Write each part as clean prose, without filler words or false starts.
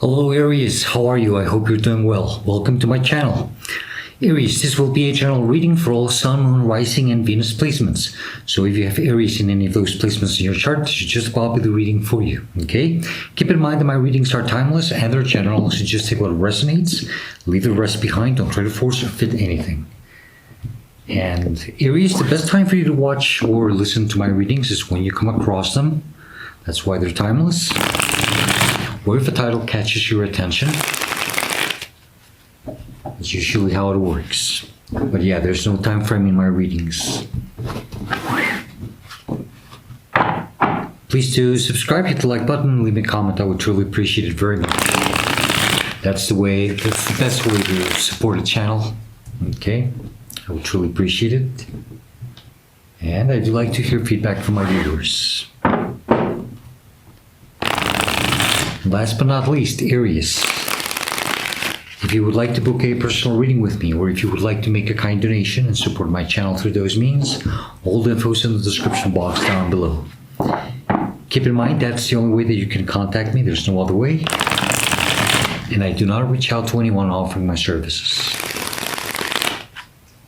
Hello Aries, how are you? I hope you're doing well. Welcome to my channel. Aries, this will be a general reading for all Sun, Moon, Rising, and Venus placements. So if you have Aries in any of those placements in your chart, this should just about be the reading for you, okay? Keep in mind that my readings are timeless and they're general, so just take what resonates, leave the rest behind, don't try to force or fit anything. And Aries, the best time for you to watch or listen to my readings is when you come across them. That's why they're timeless. Or if a title catches your attention, that's usually how it works. But yeah, there's no time frame in my readings. Please do subscribe, hit the like button, leave me a comment. I would truly appreciate it very much. That's the best way to support a channel. Okay, I would truly appreciate it. And I do like to hear feedback from my viewers. Last but not least, Aries. If you would like to book a personal reading with me, or if you would like to make a kind donation and support my channel through those means, all the info is in the description box down below. Keep in mind, that's the only way that you can contact me. There's no other way. And I do not reach out to anyone offering my services.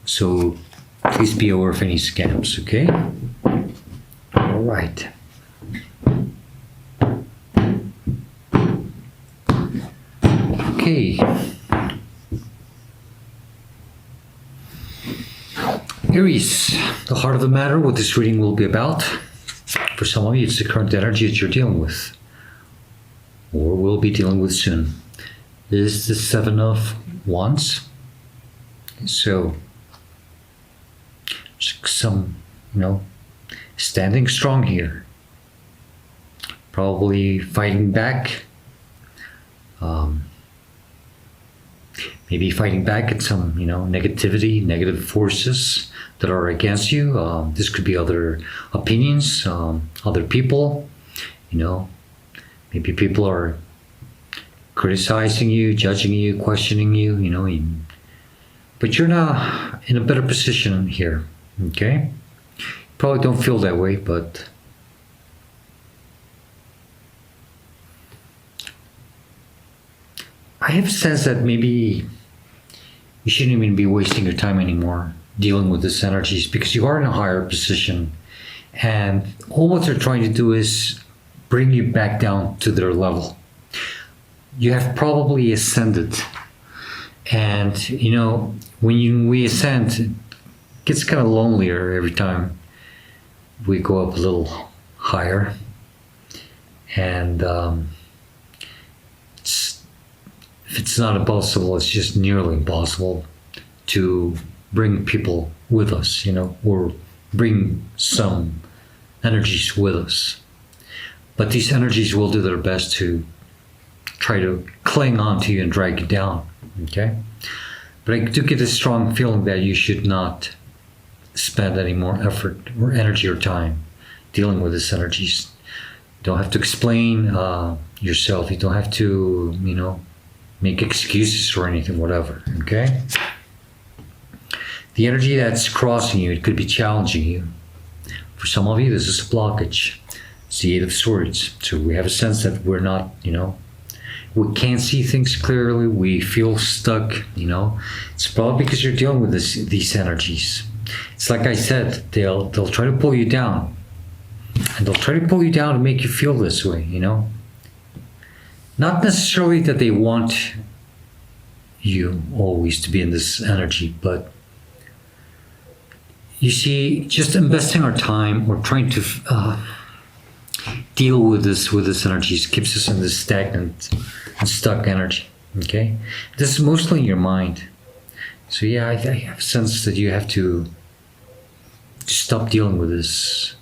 So please be aware of any scams, okay? All right. Okay. Aries, the heart of the matter, what this reading will be about. For some of you, it's the current energy that you're dealing with, or will be dealing with soon. This is the Seven of Wands. So, some, standing strong here. Probably fighting back. Maybe fighting back at some, negativity, negative forces that are against you. This could be other opinions, other people, maybe people are criticizing you, judging you, questioning you, but you're now in a better position here, okay? Probably don't feel that way, but I have a sense that maybe you shouldn't even be wasting your time anymore dealing with these energies, because you are in a higher position, and all what they're trying to do is bring you back down to their level. You have probably ascended, and when we ascend, it gets kind of lonelier every time we go up a little higher, and if it's not impossible, it's just nearly impossible to bring people with us, or bring some energies with us. But these energies will do their best to try to cling on to you and drag you down, okay? But I do get a strong feeling that you should not spend any more effort or energy or time dealing with these energies. You don't have to explain yourself. You don't have to, make excuses or anything, whatever, okay? The energy that's crossing you, it could be challenging you. For some of you, this is a blockage. It's the Eight of Swords. So we have a sense that we're not, we can't see things clearly. We feel stuck, It's probably because you're dealing with these energies. It's like I said, they'll try to pull you down. And they'll try to pull you down to make you feel this way, Not necessarily that they want you always to be in this energy, but you see, just investing our time or trying to deal with this energy keeps us in this stagnant and stuck energy, okay? This is mostly in your mind. So yeah, I have a sense that you have to stop dealing with this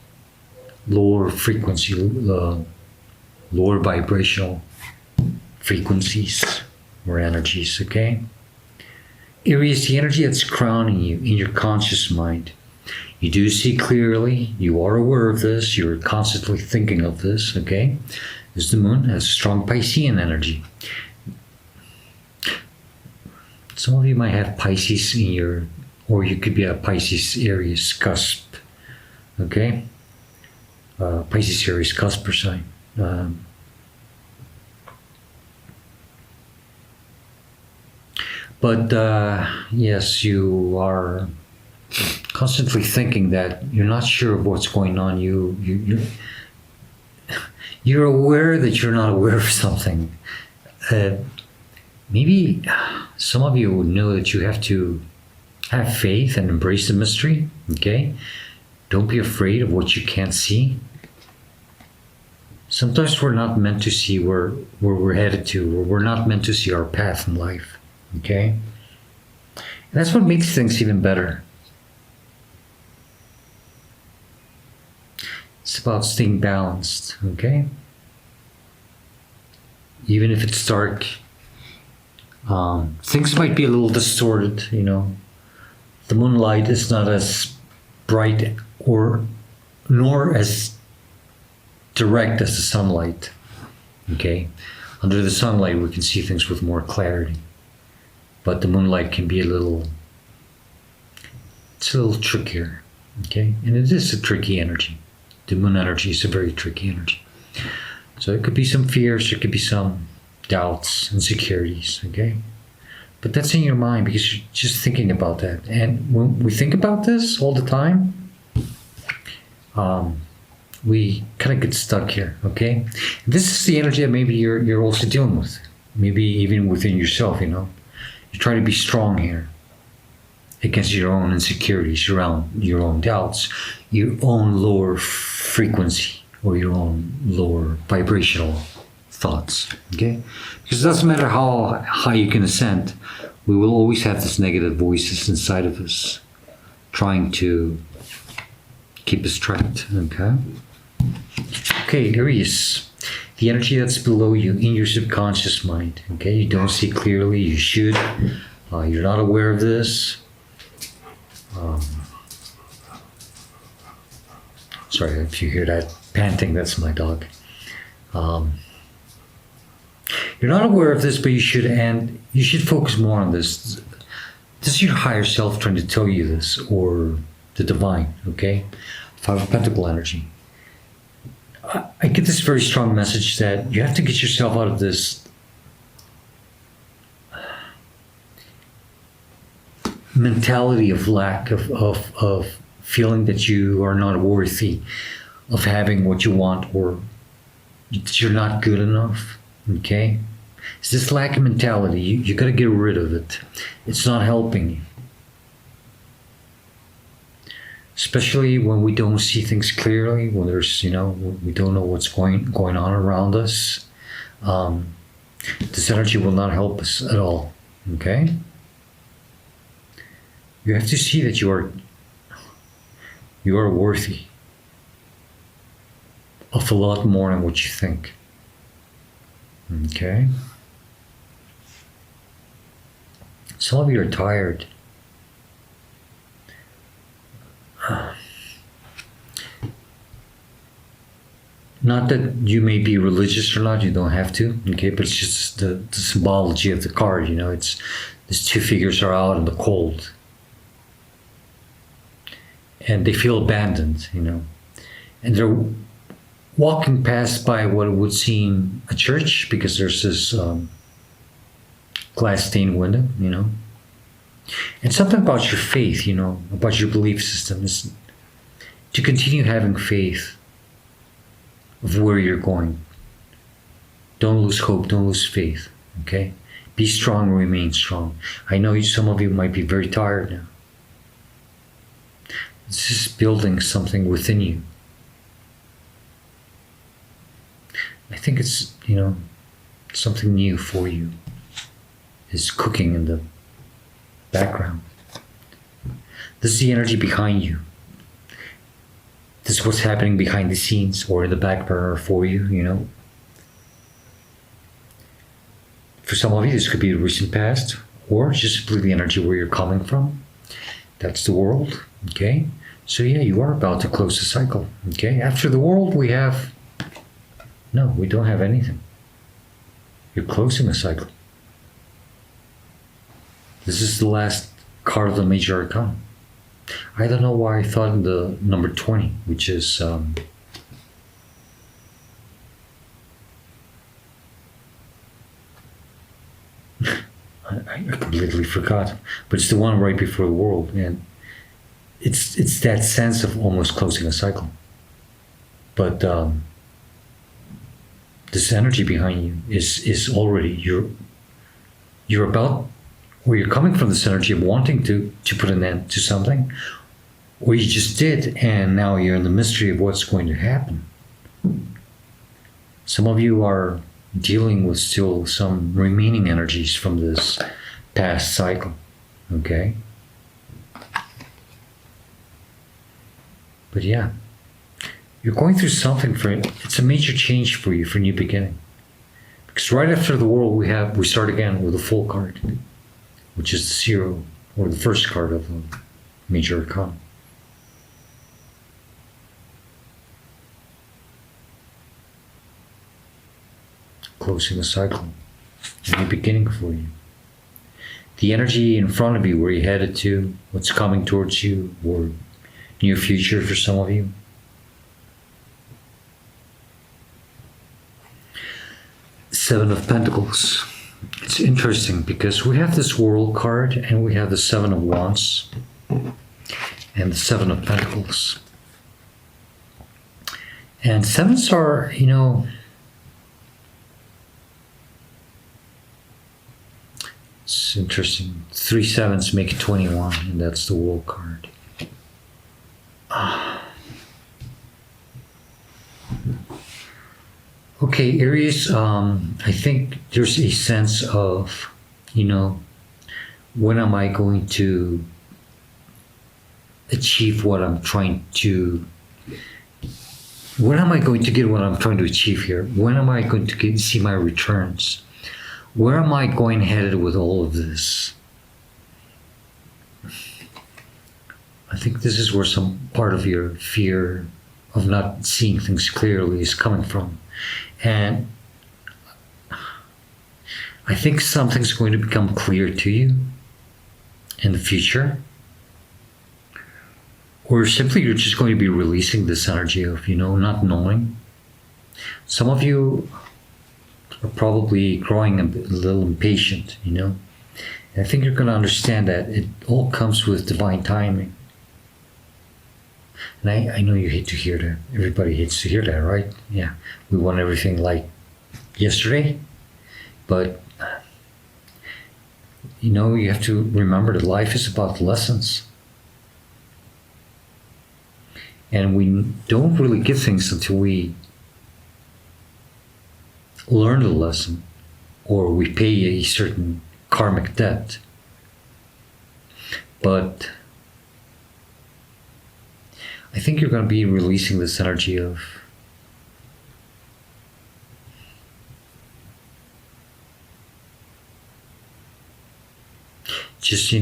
lower frequency, lower vibrational frequencies or energies, okay? Aries, the energy that's crowning you in your conscious mind. You do see clearly, you are aware of this, you're constantly thinking of this, okay? This is the moon, has strong Piscean energy. Some of you might have Pisces in your, or you could be a Pisces Aries cusp, okay? Pisces Aries cusp sign. But yes, you are constantly thinking that you're not sure of what's going on. You're aware that you're not aware of something. Maybe some of you would know that you have to have faith and embrace the mystery. Okay, don't be afraid of what you can't see. Sometimes we're not meant to see where we're headed to, or we're not meant to see our path in life. Okay, and that's what makes things even better. It's about staying balanced. Okay, even if it's dark, things might be a little distorted. The moonlight is not as bright nor as direct as the sunlight. Okay, under the sunlight we can see things with more clarity, but the moonlight can be a little trickier. Okay, and it is a tricky energy. The moon energy is a very tricky energy. So it could be some fears, there could be some doubts, insecurities. Okay, but that's in your mind because you're just thinking about that. And when we think about this all the time, we kind of get stuck here. Okay, this is the energy that maybe you're also dealing with. Maybe even within yourself. You're trying to be strong here against your own insecurities, your own doubts, your own lower frequency or your own lower vibrational thoughts. Okay, because it doesn't matter how high you can ascend, we will always have this negative voices inside of us trying to keep us trapped. Okay, Aries, the energy that's below you in your subconscious mind. Okay, you don't see clearly. You should. You're not aware of this. Sorry if you hear that panting. That's my dog. You're not aware of this, but you should, and you should focus more on this. This is your higher self trying to tell you this, or the divine. Okay, Five of Pentacle energy. I get this very strong message that you have to get yourself out of this mentality of lack of feeling that you are not worthy of having what you want, or that you're not good enough. Okay, it's this lack of mentality. You got to get rid of it. It's not helping you, especially when we don't see things clearly, when there's, we don't know what's going on around us. This energy will not help us at all. Okay, you have to see that you are worthy of a lot more than what you think. Okay, some of you are tired. Not that you may be religious or not, you don't have to. Okay, but it's just the symbology of the card. It's these two figures are out in the cold, and they feel abandoned. And they're walking past by what would seem a church, because there's this glass stained window. And something about your faith, about your belief system, is to continue having faith of where you're going. Don't lose hope, don't lose faith. Okay, be strong, remain strong. I know some of you might be very tired now. It's just building something within you. I think it's, something new for you is cooking in the background. This is the energy behind you. This is what's happening behind the scenes or in the back burner for you. For some of you, this could be the recent past, or just simply the energy where you're coming from. That's the world. Okay, so yeah, you are about to close the cycle. Okay, after the world, we don't have anything. You're closing a cycle. This is the last card of the major arcana. I don't know why I thought in the number 20, which is I completely forgot, but it's the one right before the world, and it's that sense of almost closing a cycle. But this energy behind you is already you're about, or you're coming from this energy of wanting to put an end to something, or you just did, and now you're in the mystery of what's going to happen. Some of you are dealing with still some remaining energies from this past cycle, okay? But yeah, you're going through something it's a major change for you, for a new beginning. Because right after the world, we start again with a full card, which is the 0, or the first card of the major arcana. Closing a cycle, a new beginning for you. The energy in front of you, where you're headed to, what's coming towards you, or near future for some of you. Seven of Pentacles. It's interesting because we have this World card and we have the 7 of Wands and the 7 of Pentacles. And sevens are, it's interesting. 3 sevens make 21, and that's the World card. Okay, Aries, I think there's a sense of, when am I going to achieve what I'm trying to, when am I going to get what I'm trying to achieve here? When am I going to see my returns? Where am I going headed with all of this? I think this is where some part of your fear of not seeing things clearly is coming from. And I think something's going to become clear to you in the future. Or simply you're just going to be releasing this energy of, not knowing. Some of you are probably growing a little impatient, And I think you're going to understand that it all comes with divine timing. And I know you hate to hear that. Everybody hates to hear that, right? Yeah. We want everything like yesterday. But, you have to remember that life is about lessons. And we don't really get things until we learn the lesson or we pay a certain karmic debt. But I think you're going to be releasing this energy of just,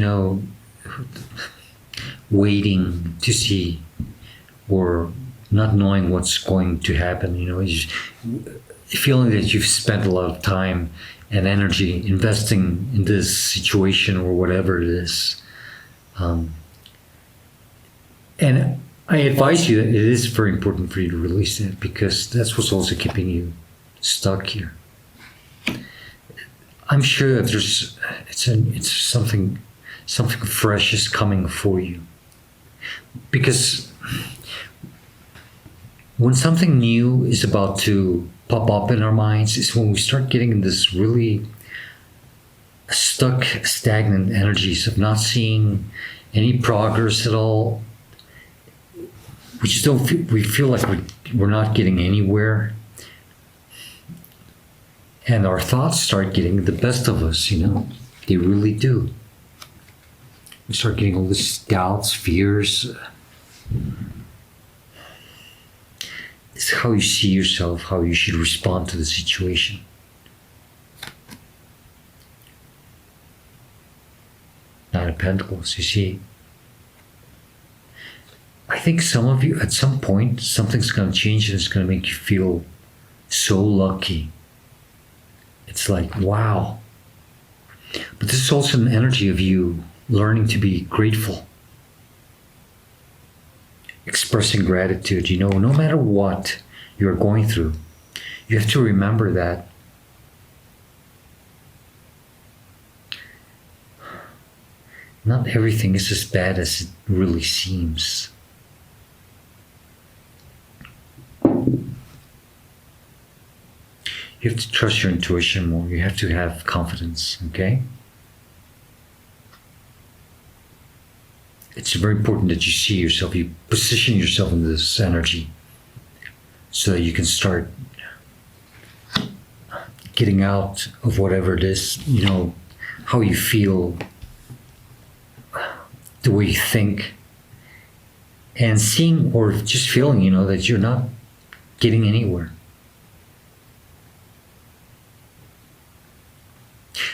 waiting to see or not knowing what's going to happen, just feeling that you've spent a lot of time and energy investing in this situation or whatever it is. And I advise you that it is very important for you to release that, because that's what's also keeping you stuck here. I'm sure that it's something fresh is coming for you, because when something new is about to pop up in our minds is when we start getting in this really stuck, stagnant energies of not seeing any progress at all. We just don't feel, we feel like we're not getting anywhere. And our thoughts start getting the best of us, They really do. We start getting all these doubts, fears. It's how you see yourself, how you should respond to the situation. Nine of Pentacles, you see. I think some of you, at some point, something's going to change and it's going to make you feel so lucky. It's like, wow. But this is also an energy of you learning to be grateful. Expressing gratitude, no matter what you're going through, you have to remember that not everything is as bad as it really seems. You have to trust your intuition more. You have to have confidence, okay? It's very important that you see yourself, you position yourself in this energy so that you can start getting out of whatever it is, how you feel, the way you think, and seeing or just feeling, that you're not getting anywhere.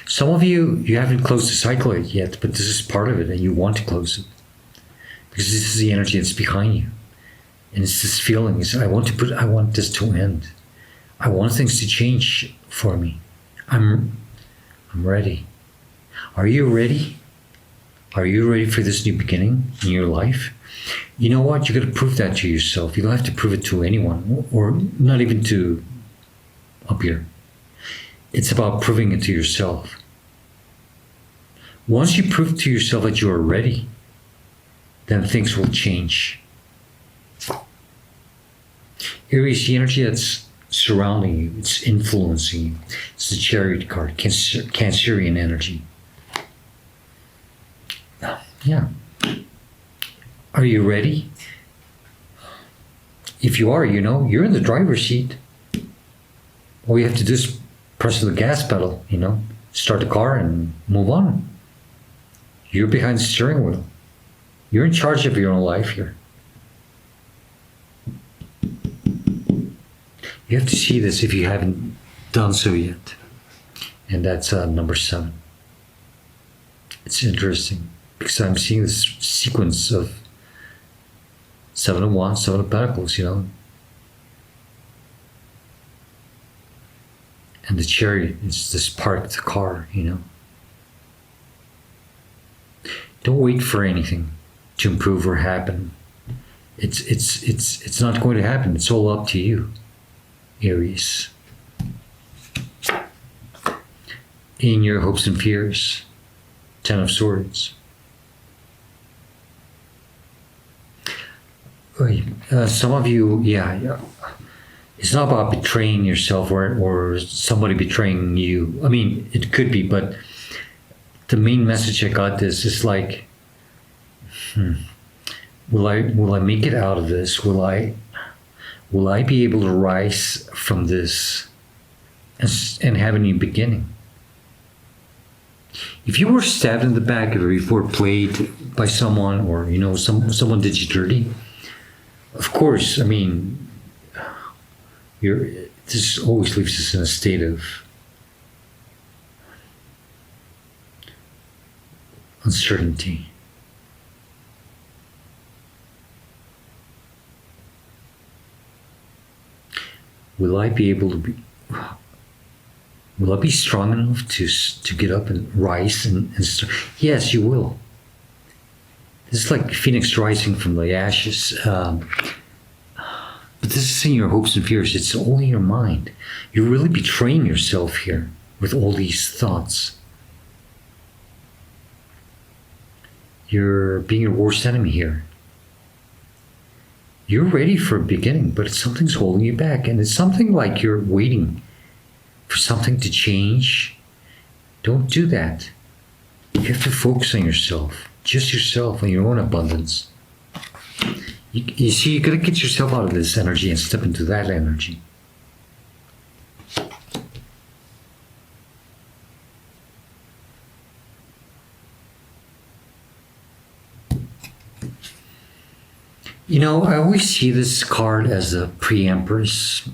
Some of you haven't closed the cycle yet, but this is part of it, and you want to close it. Because this is the energy that's behind you. And it's this feeling, I want this to end. I want things to change for me. I'm ready. Are you ready? Are you ready for this new beginning in your life? You know what? You got to prove that to yourself. You don't have to prove it to anyone, or not even to up here. It's about proving it to yourself. Once you prove to yourself that you are ready, then things will change. Aries, the energy that's surrounding you, it's influencing you. It's the Chariot card, Cancerian energy. Yeah. Are you ready? If you are, you're in the driver's seat. All you have to do is press the gas pedal, start the car and move on. You're behind the steering wheel. You're in charge of your own life here. You have to see this if you haven't done so yet. And that's number 7. It's interesting because I'm seeing this sequence of 7 of Wands, 7 of Pentacles, And the Chariot is this parked car, Don't wait for anything to improve or happen. It's not going to happen. It's all up to you, Aries. In your hopes and fears, 10 of Swords. Some of you, it's not about betraying yourself or somebody betraying you. I mean, it could be, but the main message I got this is like, will I make it out of this? Will I be able to rise from this and have a new beginning? If you were stabbed in the back or you were played by someone, or someone did you dirty, of course, I mean, this always leaves us in a state of uncertainty. Will I be strong enough to get up and rise and start? Yes, you will. This is like Phoenix rising from the ashes. But this is in your hopes and fears. It's only your mind. You're really betraying yourself here with all these thoughts. You're being your worst enemy here. You're ready for a beginning, but something's holding you back. And it's something like you're waiting for something to change. Don't do that. You have to focus on yourself. Just yourself and your own abundance. You see, you got to get yourself out of this energy and step into that energy. I always see this card as a pre-empress,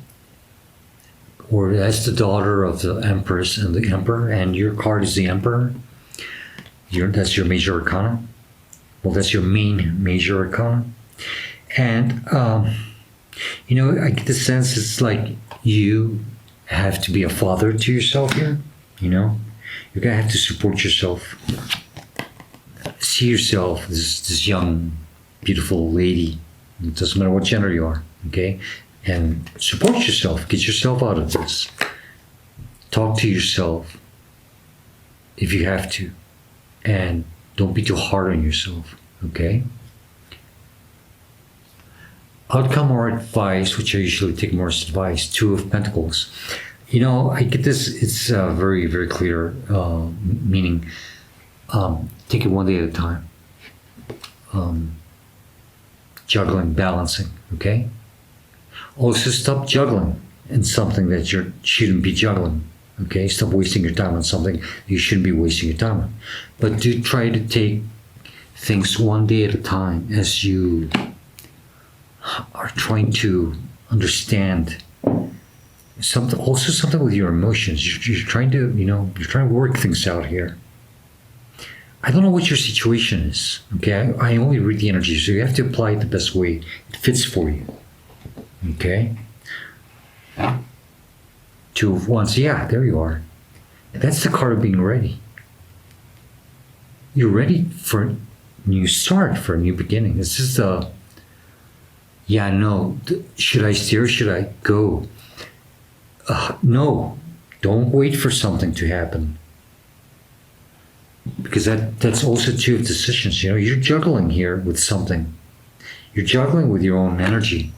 or as the daughter of the empress and the emperor, and your card is the emperor. That's your major arcana. Well, that's your main major arcana. And, I get the sense it's like you have to be a father to yourself here, You're going to have to support yourself. See yourself, this young, beautiful lady. It doesn't matter what gender you are, okay? And support yourself. Get yourself out of this. Talk to yourself if you have to. And Don't be too hard on yourself, okay? Outcome or advice, which I usually take more as advice, Two of Pentacles. You know, I get this, it's very, very clear, meaning take it one day at a time. Juggling, balancing, okay? Also, stop juggling in something that you shouldn't be juggling, okay? Stop wasting your time on something you shouldn't be wasting your time on. But do try to take things one day at a time as you are trying to understand something, also something with your emotions. You're trying to, you're trying to work things out here. I don't know what your situation is, okay? I only read the energy, so you have to apply it the best way it fits for you, okay? Two of Wands, yeah, there you are. That's the card of being ready. You're ready for a new start, for a new beginning. This is the, yeah, no, should I stay or should I go? No, don't wait for something to happen. Because that's also two of decisions. You're juggling here with something. You're juggling with your own energy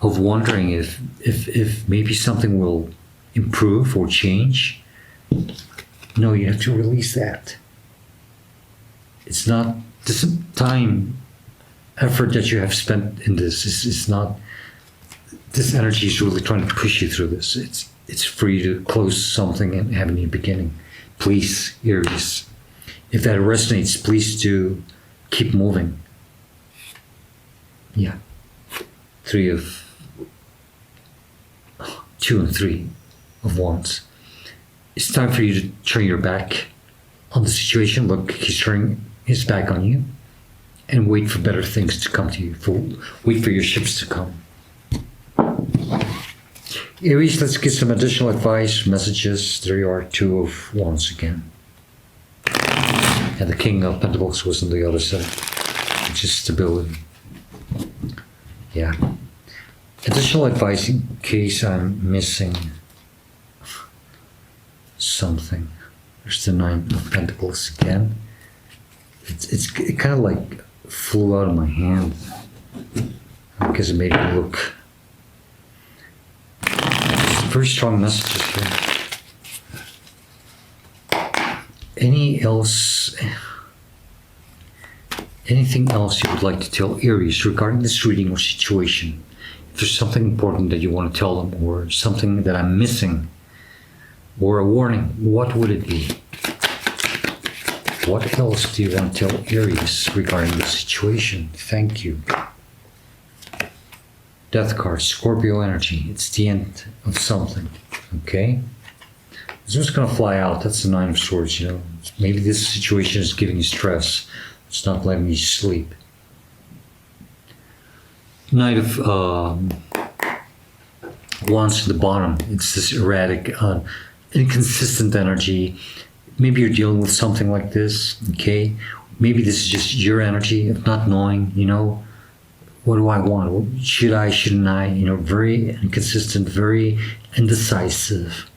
of wondering if maybe something will improve or change. No, you have to release that. It's not this time, effort that you have spent in this. It's not. This energy is really trying to push you through this. It's for you to close something and have a new beginning. Please, Aries. If that resonates, please do keep moving. Yeah. Two and three of Wands. It's time for you to turn your back on the situation. Look, he's turning his back on you. And wait for better things to come to you. Wait for your ships to come. Aries, let's get some additional advice, messages. There you are, Two of Wands again. And the King of Pentacles was on the other side, which is stability. Yeah. Additional advice in case I'm missing something. There's the Nine of Pentacles again. It kind of like flew out of my hand because it made it look. Very strong messages here. Anything else you would like to tell Aries regarding this reading or situation? If there's something important that you want to tell them, or something that I'm missing, or a warning, what would it be? What else do you want to tell Aries regarding this situation? Thank you. Death card, Scorpio energy. It's the end of something, okay? It's just going to fly out. That's the Nine of Swords, Maybe this situation is giving you stress. It's not letting you sleep. Knight of Wands to the bottom. It's this erratic, inconsistent energy. Maybe you're dealing with something like this, okay? Maybe this is just your energy of not knowing, what do I want? Should I, shouldn't I? Very inconsistent, very indecisive.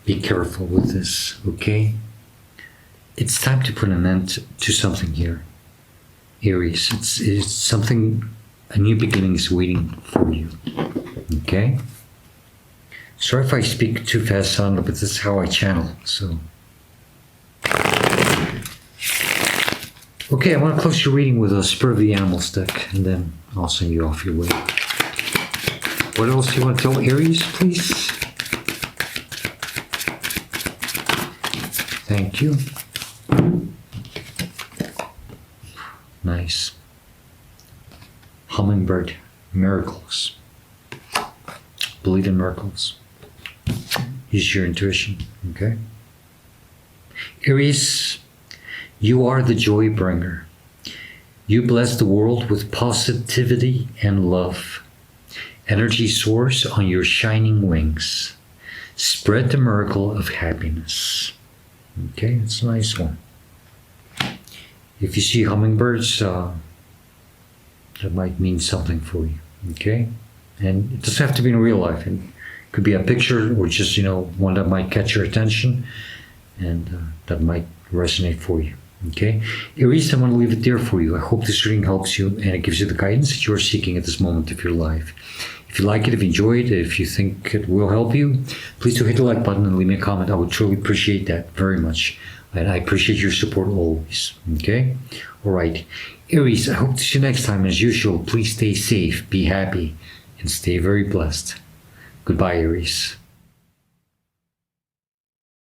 Be careful with this, okay? It's time to put an end to something here, Aries. It's something, a new beginning is waiting for you, okay? Sorry if I speak too fast on it, but this is how I channel, so. Okay, I want to close your reading with a Spirit of the Animals deck, and then I'll send you off your way. What else do you want to tell Aries, please? Thank you. Nice. Hummingbird, miracles. Believe in miracles. Use your intuition, okay? Aries, you are the joy bringer. You bless the world with positivity and love. Energy soars on your shining wings. Spread the miracle of happiness. Okay, it's a nice one. If you see hummingbirds, that might mean something for you, okay? And it doesn't have to be in real life. It could be a picture or just, one that might catch your attention and that might resonate for you. Okay, Aries, I want to leave it there for you. I hope this reading helps you and it gives you the guidance that you're seeking at this moment of your life. If you like it, if you enjoy it, if you think it will help you, please do hit the like button and leave me a comment. I would truly appreciate that very much. And I appreciate your support always. Okay? All right. Aries, I hope to see you next time. As usual, please stay safe, be happy, and stay very blessed. Goodbye, Aries.